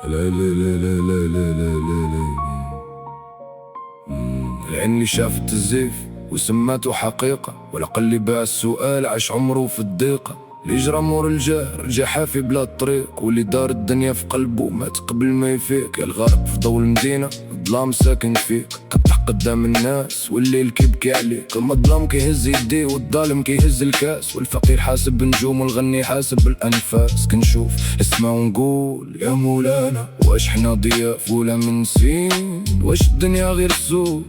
لا لا لا لا لا لا لا لا لا. العين اللي شافت الزيف وسماته حقيقة، والعقل اللي باع السؤال عاش عمره في الضيقة، اللي جرى مور الجاه رجع حافي بلا طريق، واللي دار الدنيا في قلبه مات قبل ما يفيق. يا الغرب في ضو المدينة الظلام ساكن فيك، كطح قدام الناس والليل كيبكي عليك، المظلم كيهز يديه والظالم كيهز الكاس، والفقير حاسب بنجوم والغني حاسب بالأنفاس. كنشوف اسمع ونقول يا مولانا، واش حنا ضياف ولا منسين؟ واش الدنيا غير سوق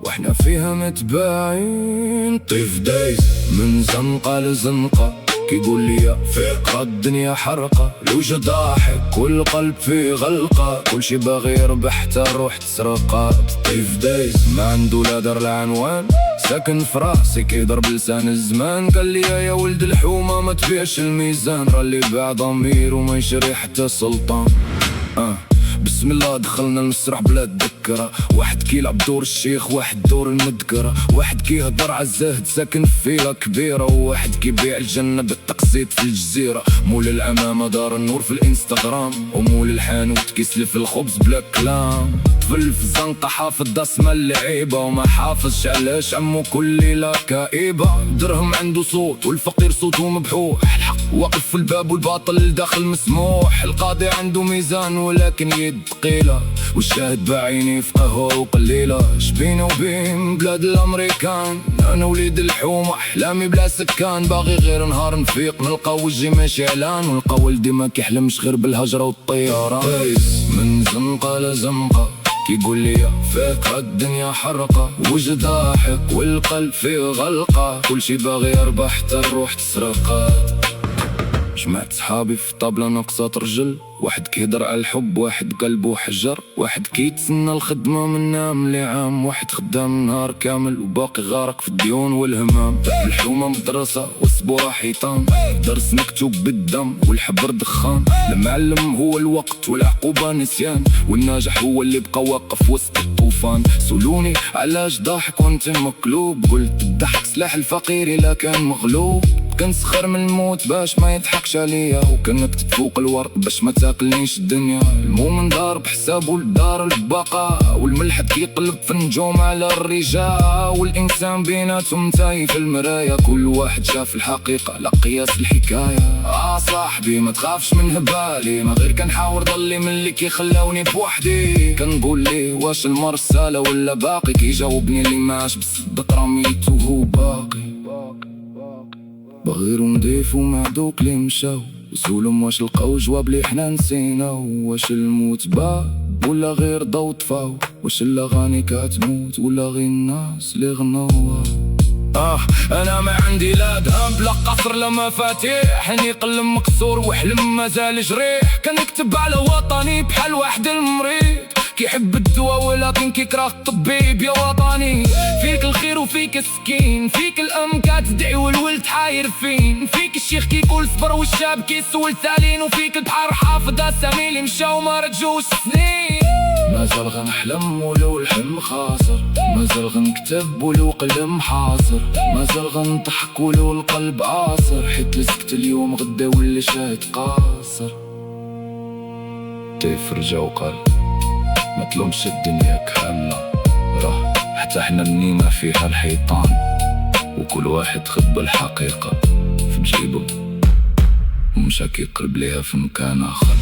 واحنا فيها متباعين؟ طيف دايز من زنقة لزنقة كيقول لي فيق الدنيا حرقة، الوجه ضاحك والقلب فيه غلقة، كل شي باغي يربح حتى الروح تسرقة. طيف دايز ما عنده لا دار لا عنوان، ساكن في راسي كيضرب لسان الزمان، قال لي يا ولد الحومة ما تبيعش الميزان، رالي باع ضمير وما يشري حتى سلطان. بسم الله دخلنا المسرح بلا تذكرة، واحد كيلعب دور الشيخ واحد دور المذكرة، واحد كيهضر عالزاهد ساكن في فيلا كبيرة، وواحد كيبيع الجنة بالتقسيط في الجزيرة. مول الأمامة دار النور في الانستغرام، ومول الحانوت كيسلف الخبز بلا كلام. طفل في الزنقة حافظ اسم اللعيبة، وما حافظش علاش عمو كل ليلة كئيبة. درهم عنده صوت والفقير صوته مبحوح، الحق واقف في الباب والباطل الداخل مسموح. القاضي عنده ميزان ولكن يد ثقيلة، والشاهد باعيني في قهوة وقليلة. شبيني وبين بلاد الأمريكان، أنا وليد الحومة أحلامي بلا سكان، باغي غير نهار نفيق نلقى وجهي ماشي إعلان، ونلقى ولدي ما كيحلمش غير بالهجرة والطيران. من زنقة لزنقة كيقول لي فيك الدنيا حرقة، وجه ضاحك والقلب فيه غلقة، كل شي باغي يربح حتى الروح تسرقة. جمعت صحابي في طابلة ناقصة رجل، واحد كيهضر على الحب واحد قلبه حجر، واحد كيتسنى الخدمة من عام لعام، واحد خدام نهار كامل وباقي غارق في الديون والهمام. الحومة مدرسة والسبورة حيطان، درس مكتوب بالدم والحبر دخان. المعلم هو الوقت والعقوبة نسيان، والناجح هو اللي بقى واقف وسط الطوفان. سولوني علاش ضاحك وانت مقلوب، قلت الضحك سلاح الفقير إلا كان مغلوب. كنسخر من الموت باش ما يضحكش عليا، وكنكتب فوق الورد باش ما تاكلنيش الدنيا. المؤمن دار بحسابه لدار البقاء، والملحد كيقلب في النجوم على الرجاء، والإنسان بيناتهم تاي في المرايا، كل واحد شاف الحقيقة لا قياس الحكاية. صاحبي ما تخافش من هبالي، ما غير كنحاور ضلي من اللي كيخلاوني بوحدي. كنقول لي واش المر رسالة ولا باقي، كيجاوبني اللي معاش بالصدق رميتو وهو باقي. بغيرو نضيف ومع دوك اللي مشاو، وسولهم واش لقاو جواب لي حنا نسيناو. واش الموت باب ولا غير ضو طفاو، واش الاغاني كتموت ولا غير الناس اللي غنوها. انا ما عندي لا ذهب لا قصر لا مفاتيح، اني قلب مكسور وحلم مازال جريح. كنكتب على وطني بحال واحد المريض، كيحب الدواء ولكن كيكره الطبيب. يا وطني فيك الخير وفيك السكين، فيك الام كتدعي والولد حاير فين، فيك الشيخ كيقول صبر والشاب كيسول ثالين، وفيك البحر حافظ اسامي اللي مشاو ما رجعوش سنين. مازال غنحلم ولو الحلم خاسر، مازال غنكتب ولو قلم حاصر، مازال غنضحك ولو القلب عاصر، حيت لسكت اليوم غدا واللي شاهد قاصر. طيف رجع وقال ما تلومش الدنيا كاملة، راه حتى حنا بنينا فيها الحيطان، وكل واحد خبى الحقيقة في جيبه ومشى كيقرب ليها في مكان آخر.